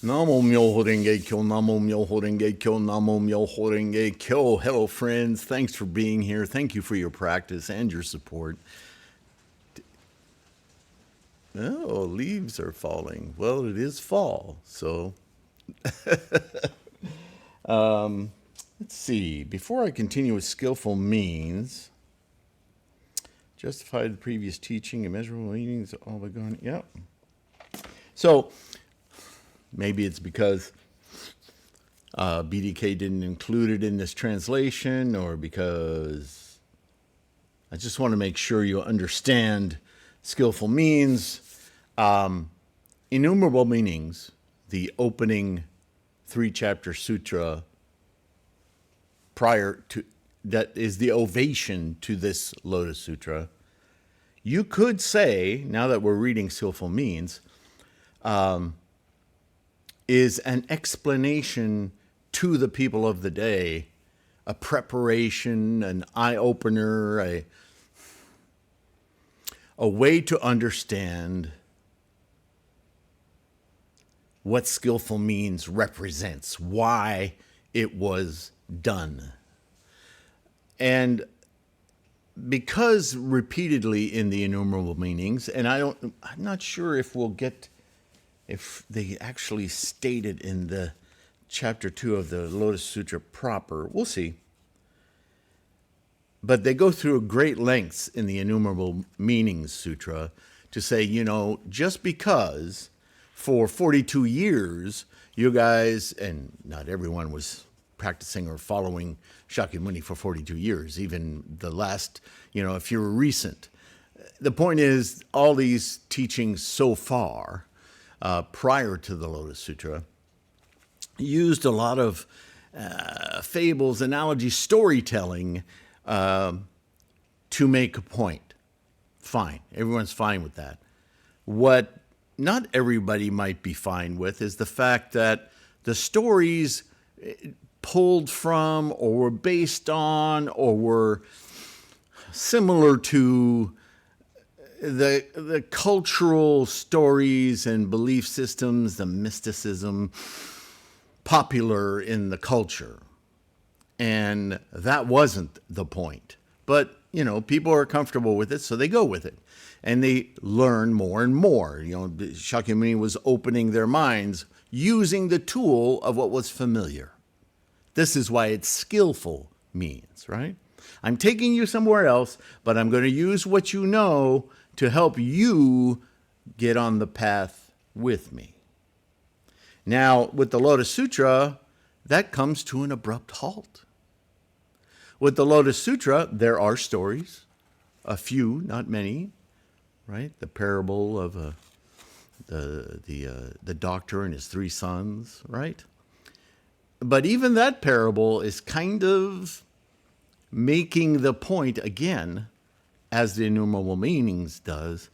Namo Myoho Renge Kyo, Namo Myoho Renge Kyo, Namo Myoho Renge Kyo. Hello, friends. Thanks for being here. Thank you for your practice and your support. Oh, leaves are falling. Well, it is fall, so let's see. Before I continue with Skillful Means, justify the previous teaching and measurable meanings, all but gone. Yep. So maybe it's because BDK didn't include it in this translation, or because I just want to make sure you understand Skillful Means. Innumerable Meanings, the opening 3-chapter sutra prior to, that is the ovation to this Lotus Sutra. You could say, now that we're reading Skillful Means, is an explanation to the people of the day, a preparation, an eye-opener, a way to understand what Skillful Means represents, why it was done. And because repeatedly in the Innumerable Meanings, and I'm not sure if they actually state it in the chapter 2 of the Lotus Sutra proper. We'll see. But they go through great lengths in the Innumerable Meanings Sutra to say, just because for 42 years, you guys, and not everyone was practicing or following Shakyamuni for 42 years, even the last, if you were recent. The point is, all these teachings so far, prior to the Lotus Sutra, used a lot of fables, analogies, storytelling to make a point. Fine. Everyone's fine with that. What not everybody might be fine with is the fact that the stories pulled from or were based on or were similar to the cultural stories and belief systems, the mysticism popular in the culture. And that wasn't the point. But, people are comfortable with it, so they go with it. And they learn more and more. Shakyamuni was opening their minds using the tool of what was familiar. This is why it's skillful means, right? I'm taking you somewhere else, but I'm going to use what you know to help you get on the path with me. Now, with the Lotus Sutra, that comes to an abrupt halt. With the Lotus Sutra, there are stories, a few, not many, right? The parable of the doctor and his 3 sons, right? But even that parable is kind of making the point again, as the Innumerable Meanings does,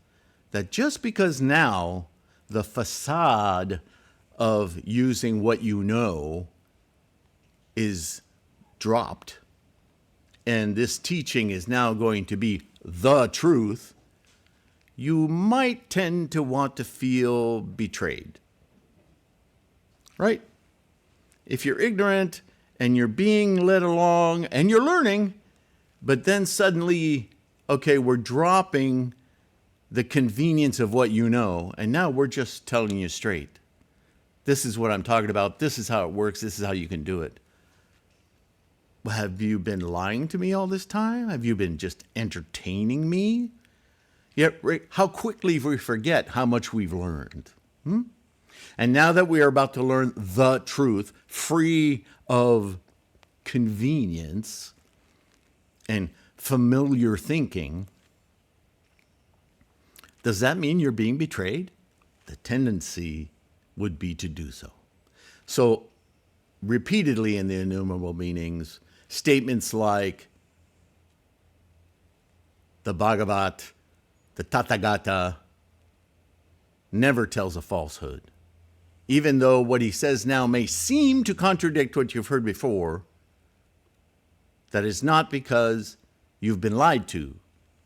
that just because now the facade of using what you know is dropped, and this teaching is now going to be the truth, you might tend to want to feel betrayed. Right? If you're ignorant and you're being led along and you're learning, but then suddenly, okay, we're dropping the convenience of what you know, and now we're just telling you straight. This is what I'm talking about. This is how it works. This is how you can do it. Have you been lying to me all this time? Have you been just entertaining me? Yet, how quickly we forget how much we've learned. And now that we are about to learn the truth, free of convenience and familiar thinking, does that mean you're being betrayed? The tendency would be to do so. So, repeatedly in the Innumerable Meanings, statements like the Bhagavat, the Tathagata, never tells a falsehood. Even though what he says now may seem to contradict what you've heard before, that is not because you've been lied to.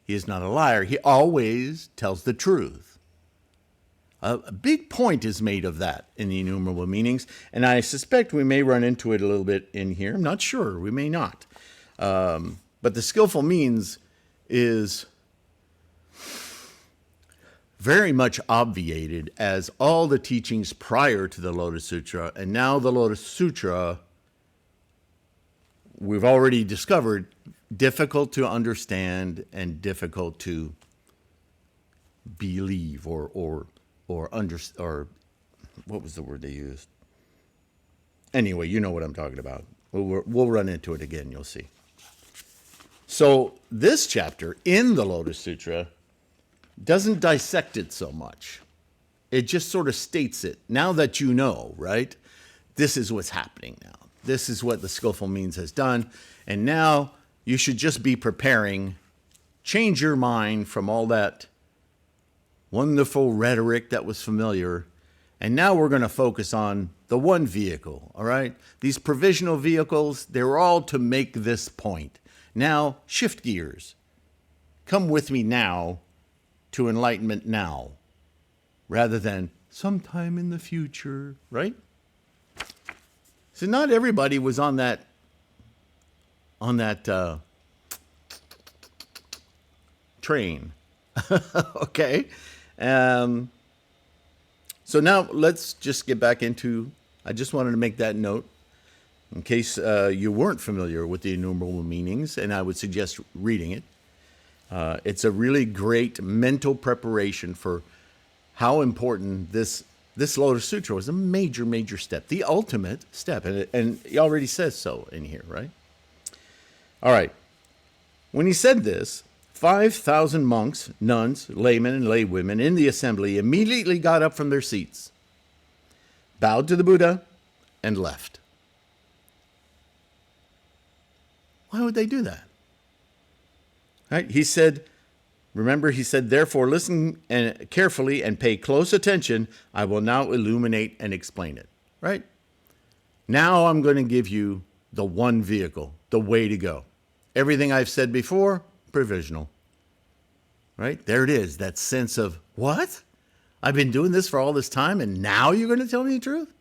He is not a liar. He always tells the truth. A big point is made of that in the innumerable meanings, and I suspect we may run into it a little bit in here. I'm not sure. We may not. But the skillful means is very much obviated as all the teachings prior to the Lotus Sutra, and now the Lotus Sutra, we've already discovered, difficult to understand and difficult to believe or what was the word they used? Anyway, you know what I'm talking about. We'll run into it again, you'll see. So this chapter in the Lotus Sutra doesn't dissect it so much. It just sort of states it. Now that you know, right? This is what's happening now. This is what the Skillful Means has done. And now you should just be preparing. Change your mind from all that wonderful rhetoric that was familiar. And now we're going to focus on the one vehicle, all right? These provisional vehicles, they're all to make this point. Now, shift gears. Come with me now to enlightenment now, rather than sometime in the future, right? So not everybody was on that train, okay? So now let's just get back into, I just wanted to make that note in case you weren't familiar with the innumerable meanings, and I would suggest reading it. It's a really great mental preparation for how important this Lotus Sutra was. A major, major step, the ultimate step. And he already says so in here, right? All right. When he said this, 5,000 monks, nuns, laymen, and laywomen in the assembly immediately got up from their seats, bowed to the Buddha, and left. Why would they do that? Right? He said, remember, he said, therefore, listen carefully and pay close attention. I will now illuminate and explain it. Right? Now I'm going to give you the one vehicle, the way to go. Everything I've said before, provisional. Right? There it is, that sense of, what? I've been doing this for all this time, and now you're going to tell me the truth?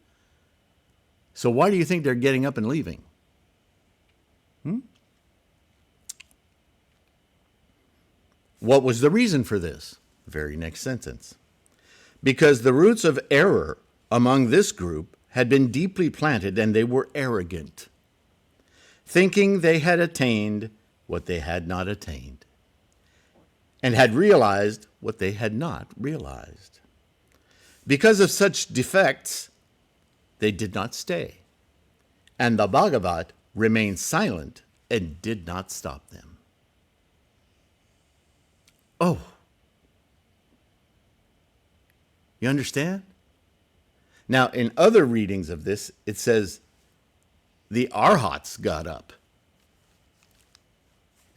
So why do you think they're getting up and leaving? What was the reason for this? Very next sentence. Because the roots of error among this group had been deeply planted, and they were arrogant, thinking they had attained what they had not attained, and had realized what they had not realized. Because of such defects, they did not stay, and the Bhagavat remained silent and did not stop them. Oh, you understand? Now, in other readings of this, it says the Arhats got up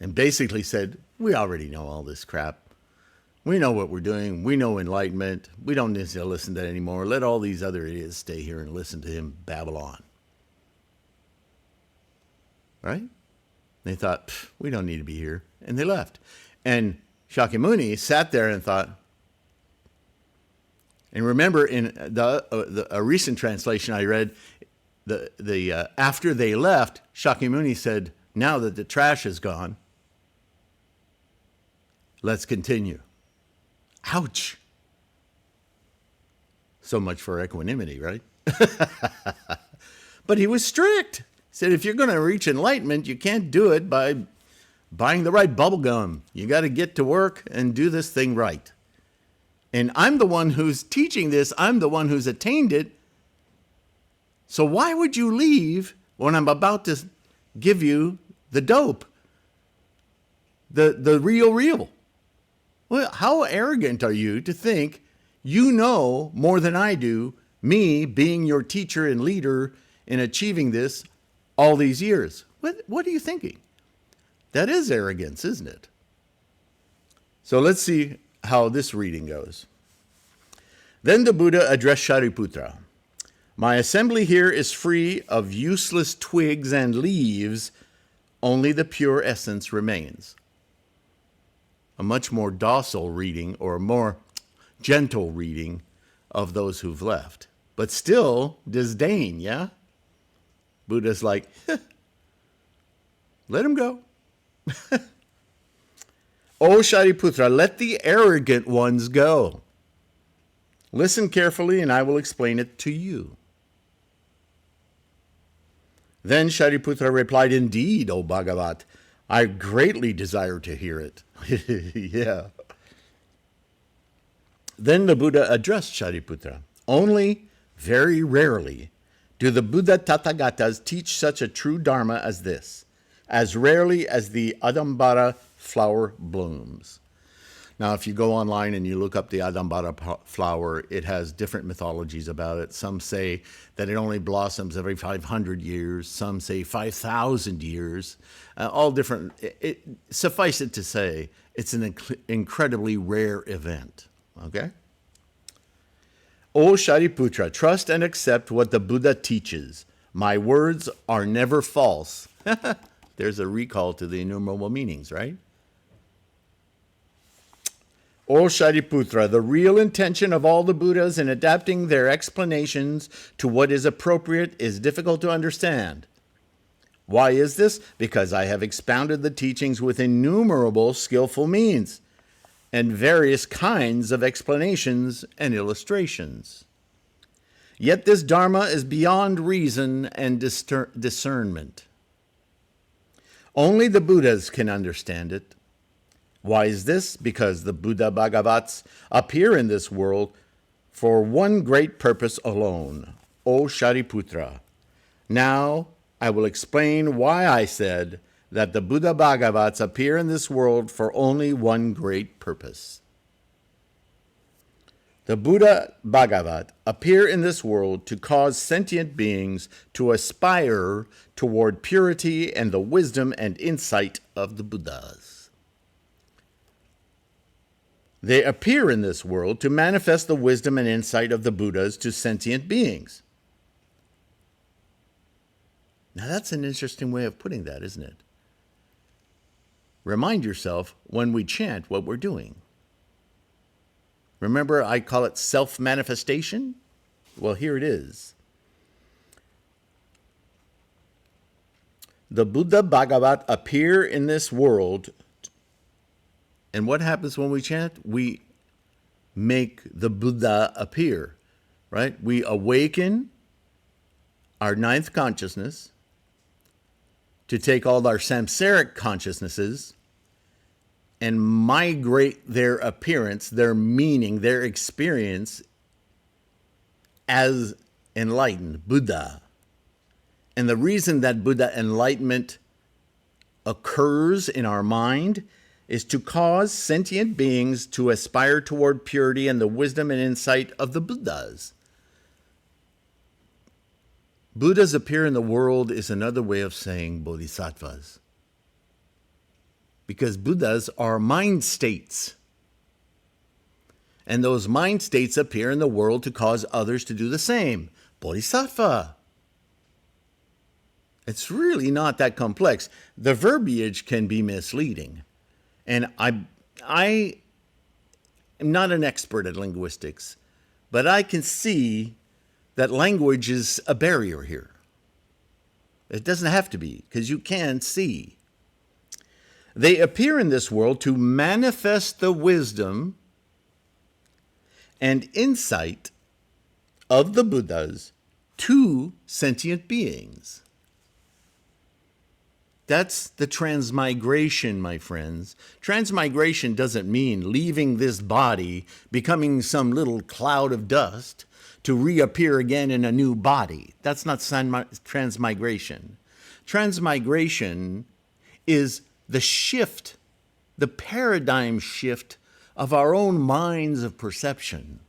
and basically said, we already know all this crap. We know what we're doing. We know enlightenment. We don't need to listen to that anymore. Let all these other idiots stay here and listen to him babble on. Right? They thought, we don't need to be here. And they left. And Shakyamuni sat there and thought, and remember in a recent translation I read, after they left, Shakyamuni said, now that the trash is gone, let's continue. Ouch. So much for equanimity, right? But he was strict. He said, if you're going to reach enlightenment, you can't do it by buying the right bubble gum. You got to get to work and do this thing right. And I'm the one who's teaching this. I'm the one who's attained it. So why would you leave when I'm about to give you the dope? The real? Well, how arrogant are you to think you know more than I do, me being your teacher and leader in achieving this all these years? What are you thinking? That is arrogance, isn't it? So let's see how this reading goes. Then the Buddha addressed Shariputra. My assembly here is free of useless twigs and leaves. Only the pure essence remains. A much more docile reading, or more gentle reading of those who've left. But still disdain, yeah? Buddha's like, let him go. O Shariputra, let the arrogant ones go. Listen carefully, and I will explain it to you. Then Shariputra replied, indeed, O Bhagavat, I greatly desire to hear it. Yeah. Then the Buddha addressed Shariputra. Only very rarely do the Buddha Tathagatas teach such a true dharma as this, as rarely as the Adambara flower blooms. Now, if you go online and you look up the Adambara flower, it has different mythologies about it. Some say that it only blossoms every 500 years. Some say 5,000 years. All different. Suffice it to say, it's an incredibly rare event. Okay? O Shariputra, trust and accept what the Buddha teaches. My words are never false. There's a recall to the innumerable meanings, right? O Shariputra, the real intention of all the Buddhas in adapting their explanations to what is appropriate is difficult to understand. Why is this? Because I have expounded the teachings with innumerable skillful means and various kinds of explanations and illustrations. Yet this Dharma is beyond reason and discernment. Only the Buddhas can understand it. Why is this? Because the Buddha Bhagavats appear in this world for one great purpose alone, O Shariputra. Now I will explain why I said that the Buddha Bhagavats appear in this world for only one great purpose. The Buddha Bhagavat appear in this world to cause sentient beings to aspire toward purity and the wisdom and insight of the Buddhas. They appear in this world to manifest the wisdom and insight of the Buddhas to sentient beings. Now that's an interesting way of putting that, isn't it? Remind yourself when we chant what we're doing. Remember, I call it self-manifestation? Well, here it is. The Buddha Bhagavat appear in this world. And what happens when we chant? We make the Buddha appear, right? We awaken our ninth consciousness to take all our samsaric consciousnesses and migrate their appearance, their meaning, their experience as enlightened Buddha. And the reason that Buddha enlightenment occurs in our mind is to cause sentient beings to aspire toward purity and the wisdom and insight of the Buddhas. Buddhas appear in the world is another way of saying bodhisattvas. Because Buddhas are mind states. And those mind states appear in the world to cause others to do the same. Bodhisattva. It's really not that complex. The verbiage can be misleading. And I am not an expert at linguistics, but I can see that language is a barrier here. It doesn't have to be, because you can see. They appear in this world to manifest the wisdom and insight of the Buddhas to sentient beings. That's the transmigration, my friends. Transmigration doesn't mean leaving this body, becoming some little cloud of dust, to reappear again in a new body. That's not transmigration. Transmigration is the shift, the paradigm shift of our own minds of perception.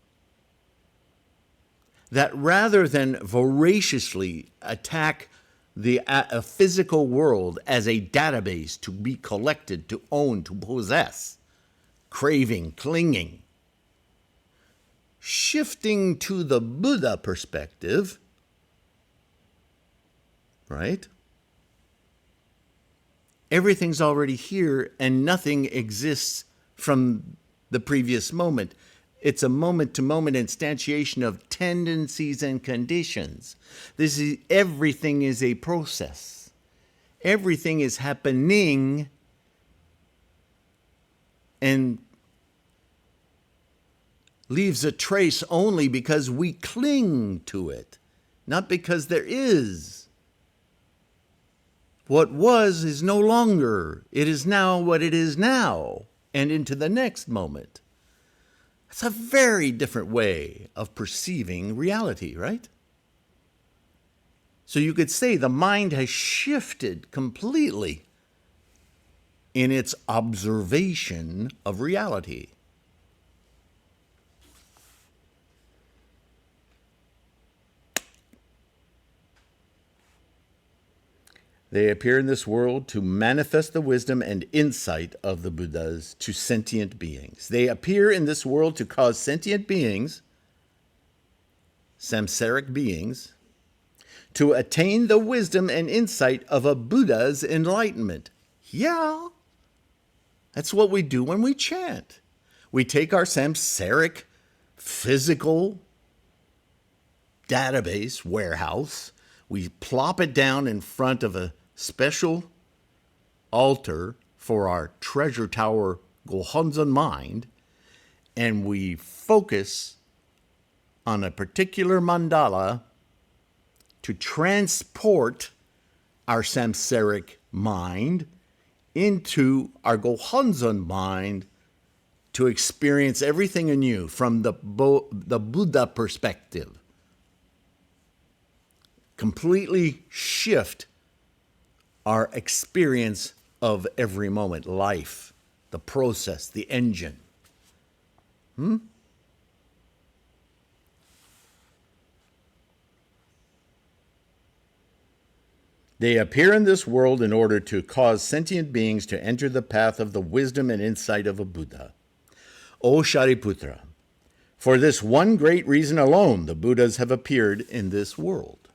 That rather than voraciously attack the physical world as a database to be collected, to own, to possess, craving, clinging, shifting to the Buddha perspective, right? Everything's already here and nothing exists from the previous moment. It's a moment-to-moment instantiation of tendencies and conditions. Everything is a process. Everything is happening and leaves a trace only because we cling to it, not because there is. What was is no longer. It is now what it is now, and into the next moment. It's a very different way of perceiving reality, right? So you could say the mind has shifted completely in its observation of reality. They appear in this world to manifest the wisdom and insight of the Buddhas to sentient beings. They appear in this world to cause sentient beings, samsaric beings, to attain the wisdom and insight of a Buddha's enlightenment. Yeah, that's what we do when we chant. We take our samsaric physical database warehouse, we plop it down in front of a special altar for our treasure tower Gohonzon mind, and we focus on a particular mandala to transport our samsaric mind into our Gohonzon mind to experience everything anew from the Buddha perspective. Completely shift our experience of every moment, life, the process, the engine. They appear in this world in order to cause sentient beings to enter the path of the wisdom and insight of a Buddha. O Shariputra, for this one great reason alone, the Buddhas have appeared in this world.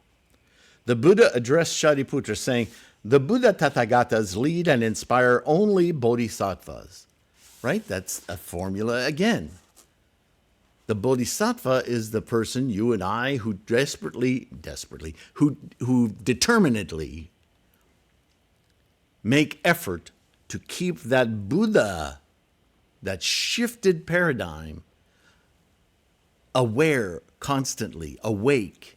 The Buddha addressed Shariputra saying, the Buddha Tathagatas lead and inspire only bodhisattvas. Right? That's a formula again. The bodhisattva is the person, you and I, who who determinedly make effort to keep that Buddha, that shifted paradigm, aware, constantly, awake,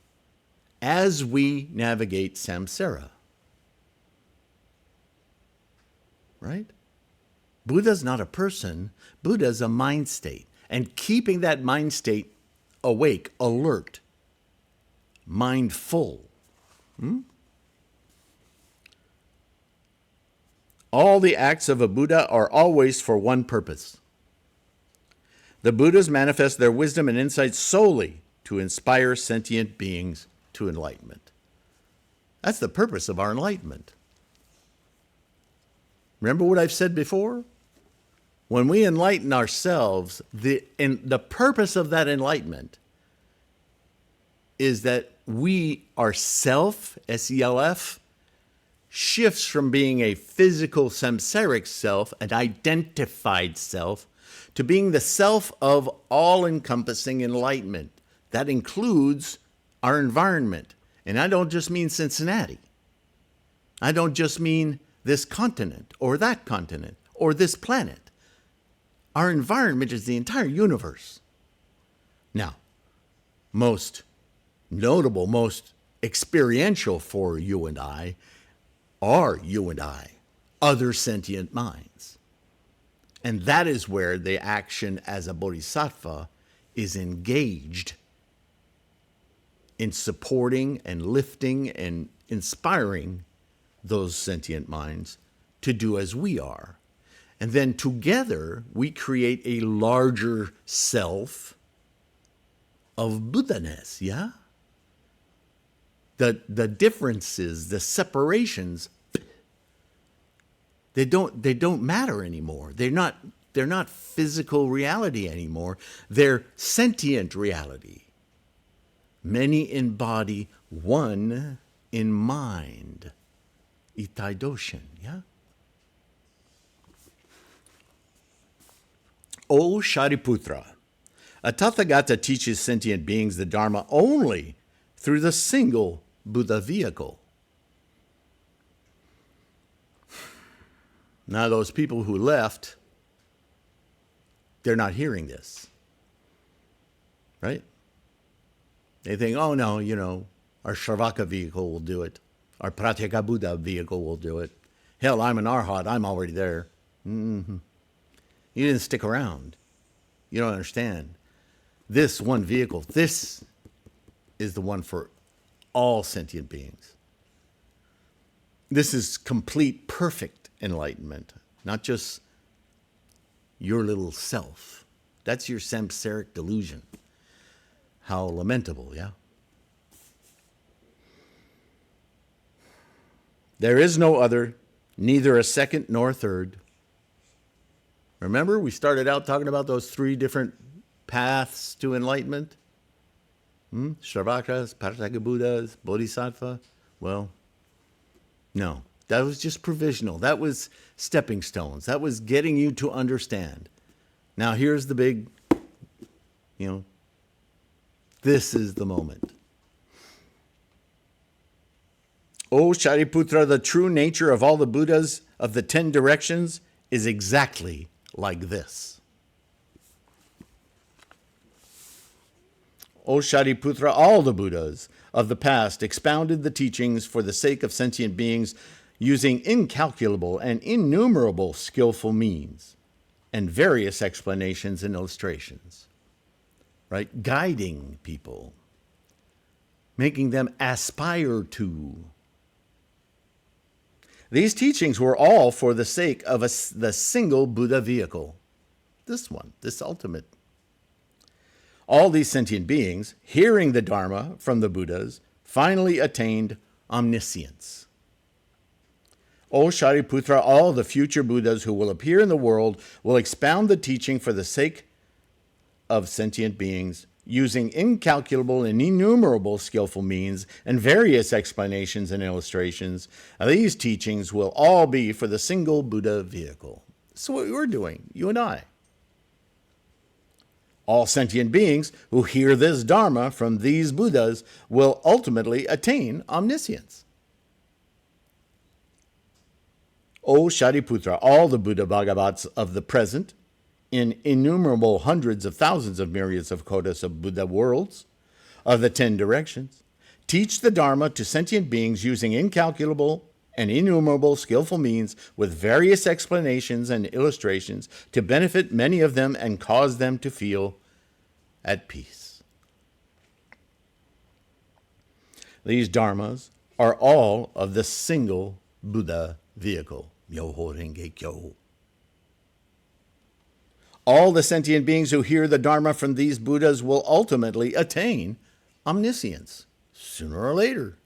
as we navigate samsara. Right? Buddha's not a person. Buddha's a mind state. And keeping that mind state awake, alert, mindful. All the acts of a Buddha are always for one purpose. The Buddhas manifest their wisdom and insight solely to inspire sentient beings to enlightenment. That's the purpose of our enlightenment. Remember what I've said before? When we enlighten ourselves, the purpose of that enlightenment is that we, our self, S-E-L-F, shifts from being a physical samsaric self, an identified self, to being the self of all-encompassing enlightenment. That includes our environment. And I don't just mean Cincinnati. I don't just mean this continent or that continent or this planet. Our environment is the entire universe. Now, most notable, most experiential for you and I are you and I, other sentient minds. And that is where the action as a bodhisattva is engaged in supporting and lifting and inspiring those sentient minds to do as we are. And then together we create a larger self of Buddha-ness, yeah? The differences, the separations, they don't matter anymore. They're not physical reality anymore. They're sentient reality. Many in body, one in mind. Itai Doshin, yeah? O Shariputra, A Tathagata teaches sentient beings the Dharma only through the single Buddha vehicle. Now, those people who left, they're not hearing this, right? They think, oh no, our Shravaka vehicle will do it. Our Pratyeka Buddha vehicle will do it. Hell, I'm an Arhat, I'm already there. Mm-hmm. You didn't stick around. You don't understand. This one vehicle, this is the one for all sentient beings. This is complete, perfect enlightenment, not just your little self. That's your samsaric delusion. How lamentable, yeah? There is no other, neither a second nor a third. Remember, we started out talking about those 3 different paths to enlightenment? Shravakas, Parataka Buddhas, Bodhisattva. Well, no, that was just provisional. That was stepping stones. That was getting you to understand. Now here's the big, this is the moment. O Shariputra, the true nature of all the Buddhas of the 10 directions is exactly like this. O Shariputra, all the Buddhas of the past expounded the teachings for the sake of sentient beings using incalculable and innumerable skillful means and various explanations and illustrations, right? Guiding people, making them aspire to. These teachings were all for the sake of the single Buddha vehicle, this one, this ultimate. All these sentient beings, hearing the Dharma from the Buddhas, finally attained omniscience. O Shariputra, all the future Buddhas who will appear in the world will expound the teaching for the sake of sentient beings, using incalculable and innumerable skillful means and various explanations and illustrations. These teachings will all be for the single Buddha vehicle. That's what we're doing, you and I. All sentient beings who hear this Dharma from these Buddhas will ultimately attain omniscience. O Shariputra, all the Buddha Bhagavats of the present, in innumerable hundreds of thousands of myriads of kotas of Buddha worlds, of the 10 directions, teach the Dharma to sentient beings using incalculable and innumerable skillful means with various explanations and illustrations to benefit many of them and cause them to feel at peace. These Dharmas are all of the single Buddha vehicle, Myoho Renge Kyo. All the sentient beings who hear the Dharma from these Buddhas will ultimately attain omniscience, sooner or later,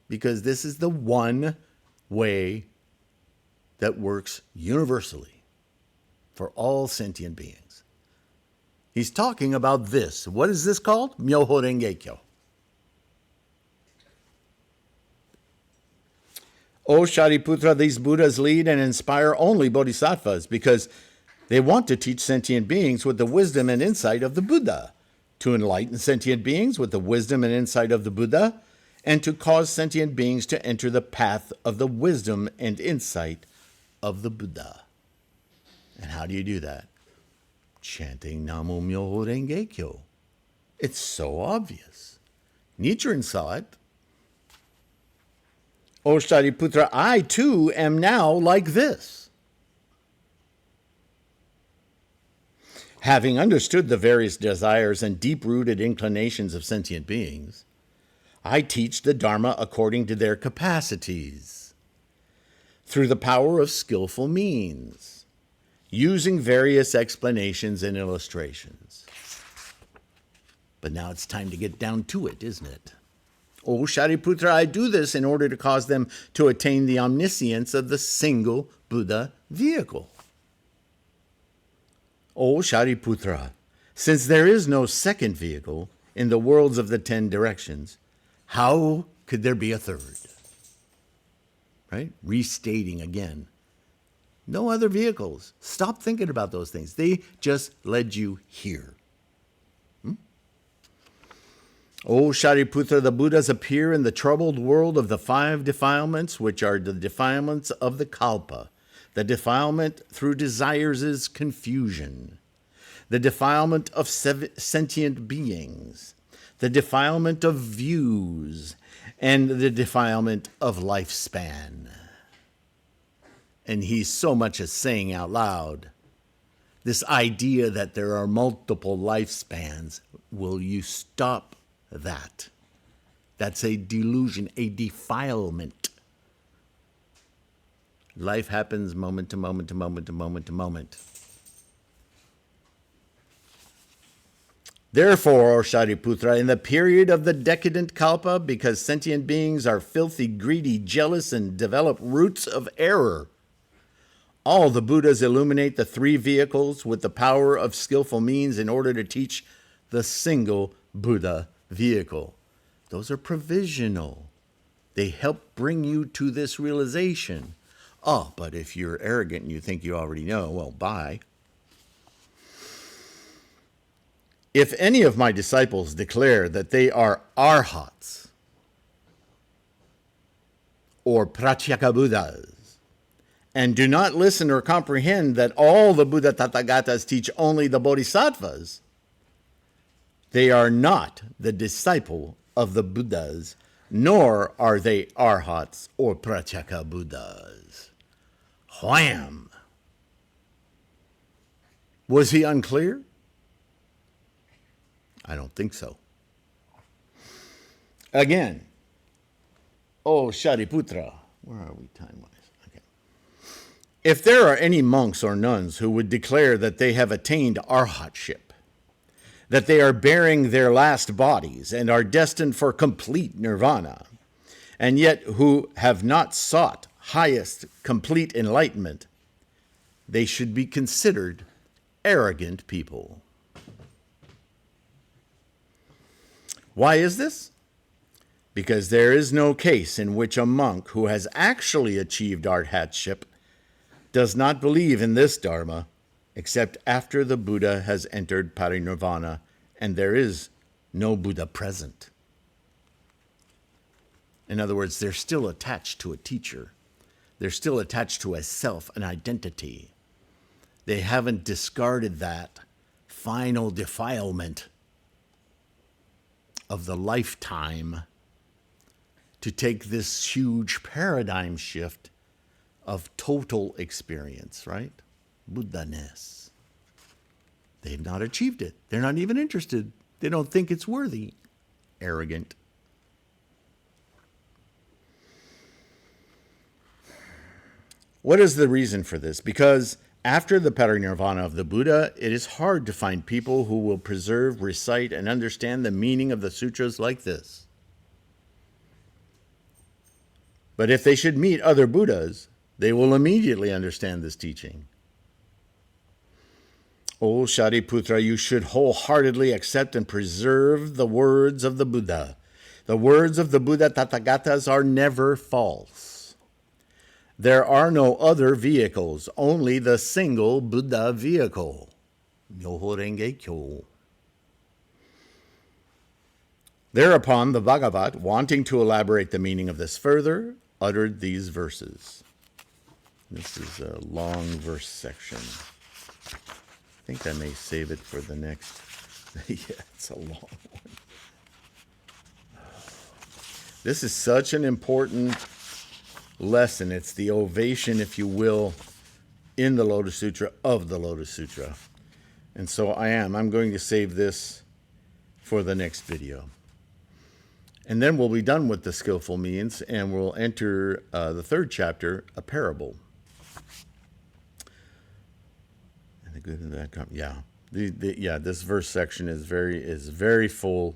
because this is the one way that works universally for all sentient beings. He's talking about this. What is this called? Myoho Renge Kyo. O Shariputra, these Buddhas lead and inspire only bodhisattvas because they want to teach sentient beings with the wisdom and insight of the Buddha, to enlighten sentient beings with the wisdom and insight of the Buddha, and to cause sentient beings to enter the path of the wisdom and insight of the Buddha. And how do you do that? Chanting Namo Myoho Renge Kyo. It's so obvious. Nichiren saw it. O Shariputra, I too am now like this. Having understood the various desires and deep-rooted inclinations of sentient beings, I teach the Dharma according to their capacities, through the power of skillful means, using various explanations and illustrations. But now it's time to get down to it, isn't it? O Shariputra, I do this in order to cause them to attain the omniscience of the single Buddha vehicle. O Shariputra, since there is no second vehicle in the worlds of the 10 directions, how could there be a third? Right? Restating again. No other vehicles. Stop thinking about those things. They just led you here. O Shariputra, the Buddhas appear in the troubled world of the 5 defilements, which are the defilements of the kalpa. The defilement through desires is confusion. The defilement of sentient beings. The defilement of views. And the defilement of lifespan. And he's so much as saying out loud, this idea that there are multiple lifespans, will you stop that? That's a delusion, a defilement. Life happens moment to moment to moment to moment to moment. Therefore, O Shariputra, in the period of the decadent kalpa, because sentient beings are filthy, greedy, jealous, and develop roots of error, all the Buddhas illuminate the 3 vehicles with the power of skillful means in order to teach the single Buddha vehicle. Those are provisional. They help bring you to this realization. Oh, but if you're arrogant and you think you already know, well, bye. If any of my disciples declare that they are arhats or pratyeka Buddhas, and do not listen or comprehend that all the Buddha Tathagatas teach only the Bodhisattvas, they are not the disciple of the Buddhas, nor are they arhats or pratyeka Buddhas. Wham! Was he unclear? I don't think so. Again, O Shariputra, where are we time-wise? Okay. If there are any monks or nuns who would declare that they have attained arhatship, that they are bearing their last bodies and are destined for complete nirvana, and yet who have not sought highest complete enlightenment, they should be considered arrogant people. Why is this? Because there is no case in which a monk who has actually achieved arhatship does not believe in this dharma except after the Buddha has entered parinirvana and there is no Buddha present. In other words, they're still attached to a teacher. They're still attached to a self, an identity. They haven't discarded that final defilement of the lifetime to take this huge paradigm shift of total experience, right? Buddha-ness. They've not achieved it. They're not even interested. They don't think it's worthy. Arrogant. What is the reason for this? Because after the parinirvana of the Buddha, it is hard to find people who will preserve, recite, and understand the meaning of the sutras like this. But if they should meet other Buddhas, they will immediately understand this teaching. O Shariputra, you should wholeheartedly accept and preserve the words of the Buddha. The words of the Buddha Tathagatas are never false. There are no other vehicles, only the single Buddha vehicle. Myoho Renge Kyo. Thereupon the Bhagavat, wanting to elaborate the meaning of this further, uttered these verses. This is a long verse section. I think I may save it for the next. Yeah, it's a long one. This is such an important lesson. It's the ovation, if you will, in the Lotus Sutra of the Lotus Sutra. And so I'm going to save this for the next video. And then we'll be done with the Skillful Means, and we'll enter the 3rd chapter, a parable. And the good and the bad. Yeah. This verse section is very full,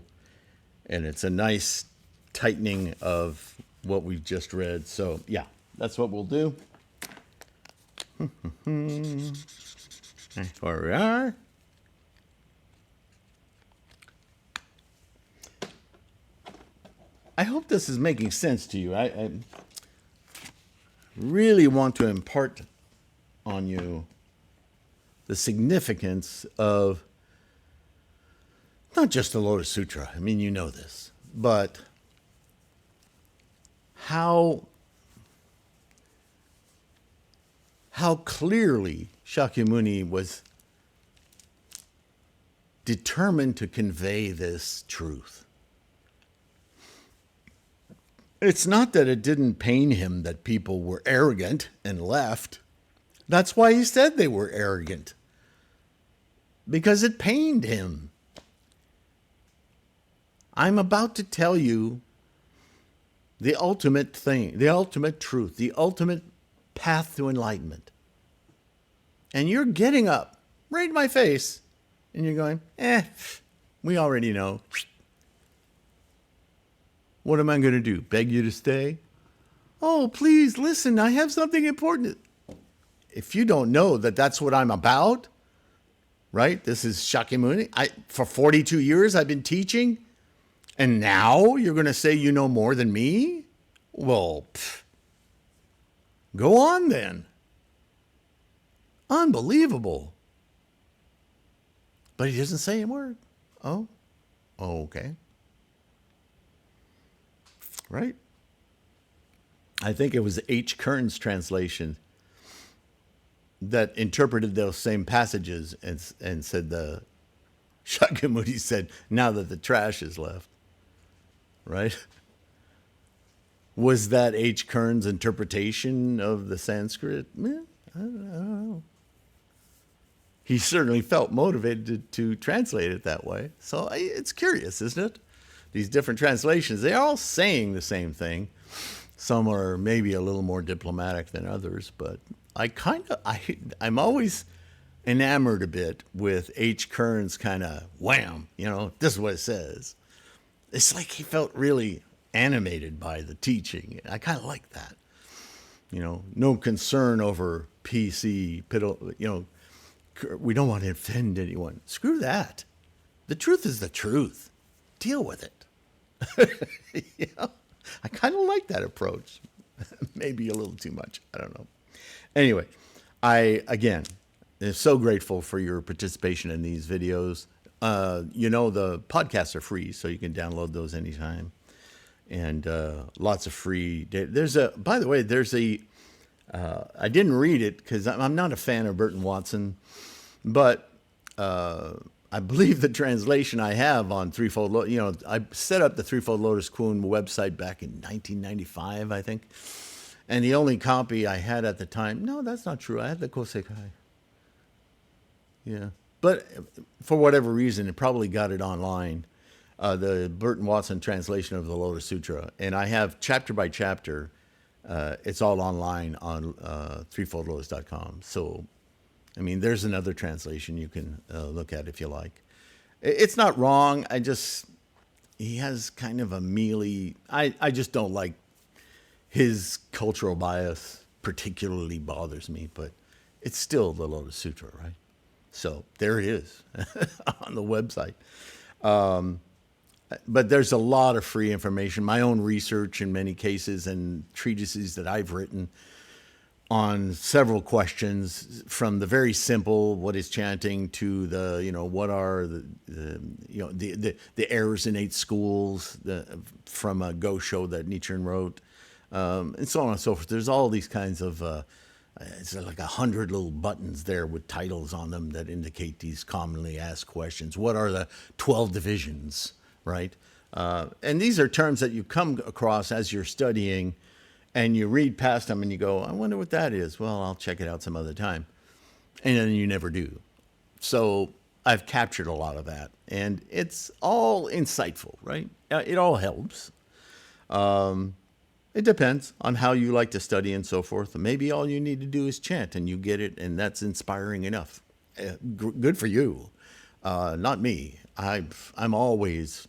and it's a nice tightening of what we've just read. So yeah, that's what we'll do. Here we are. I hope this is making sense to you. I really want to impart on you the significance of not just the Lotus Sutra. I mean, you know this, but how clearly Shakyamuni was determined to convey this truth. It's not that it didn't pain him that people were arrogant and left. That's why he said they were arrogant. Because it pained him. I'm about to tell you the ultimate thing, the ultimate truth, the ultimate path to enlightenment. And you're getting up right in my face and you're going, we already know. What am I going to do? Beg you to stay? Oh, please listen. I have something important. If you don't know that that's what I'm about, right? This is Shakyamuni. For 42 years I've been teaching, and now you're going to say you know more than me? Well, go on then. Unbelievable. But he doesn't say a word. Oh, okay. Right? I think it was H. Kern's translation that interpreted those same passages and said Shakyamuni said, now that the trash is left. Right? Was that H. Kern's interpretation of the Sanskrit? I don't know. He certainly felt motivated to translate it that way. So it's curious, isn't it? These different translations, they're all saying the same thing. Some are maybe a little more diplomatic than others, but I'm always enamored a bit with H. Kern's kind of wham, this is what it says. It's like he felt really animated by the teaching. I kind of like that. No concern over PC, we don't want to offend anyone. Screw that. The truth is the truth. Deal with it. I kind of like that approach. Maybe a little too much. I don't know. Anyway, again, am so grateful for your participation in these videos. The podcasts are free, so you can download those anytime. And lots of free. By the way, I didn't read it because I'm not a fan of Burton Watson, but I believe the translation I have on Threefold, I set up the Threefold Lotus Kuhn website back in 1995, I think. And the only copy I had at the time, no, that's not true. I had the Kosekai. Yeah. But for whatever reason, it probably got it online, the Burton Watson translation of the Lotus Sutra. And I have chapter by chapter. It's all online on threefoldlotus.com. So, there's another translation you can look at if you like. It's not wrong. He has kind of a mealy, I just don't like his cultural bias particularly bothers me, but it's still the Lotus Sutra, right? So there it is on the website. But there's a lot of free information, my own research in many cases, and treatises that I've written on several questions, from the very simple, what is chanting, to the, what are the errors in 8 schools, from a Gosho that Nichiren wrote, and so on and so forth. There's all these kinds of, it's like 100 little buttons there with titles on them that indicate these commonly asked questions. What are the 12 divisions, right? And these are terms that you come across as you're studying, and you read past them and you go, I wonder what that is. Well, I'll check it out some other time. And then you never do. So I've captured a lot of that. And it's all insightful, right? It all helps. It depends on how you like to study and so forth. Maybe all you need to do is chant and you get it, and that's inspiring enough. Good for you. Not me. I'm always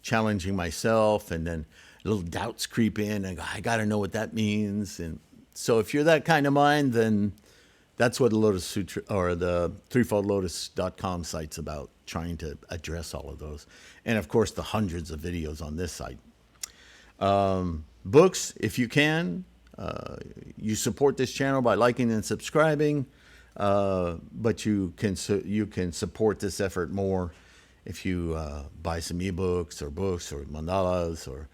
challenging myself, and then little doubts creep in, and I got to know what that means. And so if you're that kind of mind, then that's what the Lotus Sutra or the threefoldlotus.com site's about, trying to address all of those. And of course, the hundreds of videos on this site. Books, if you can. You support this channel by liking and subscribing, but you can support this effort more if you buy some ebooks or books or mandalas, or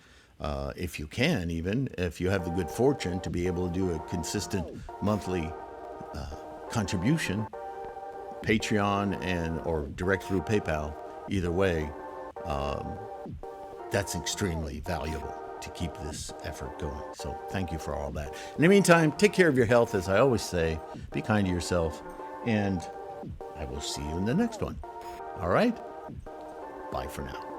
if you can, even if you have the good fortune to be able to do a consistent monthly contribution, Patreon and or direct through PayPal, either way, that's extremely valuable to keep this effort going. So thank you for all that. In the meantime, take care of your health, as I always say. Be kind to yourself, and I will see you in the next one. All right? Bye for now.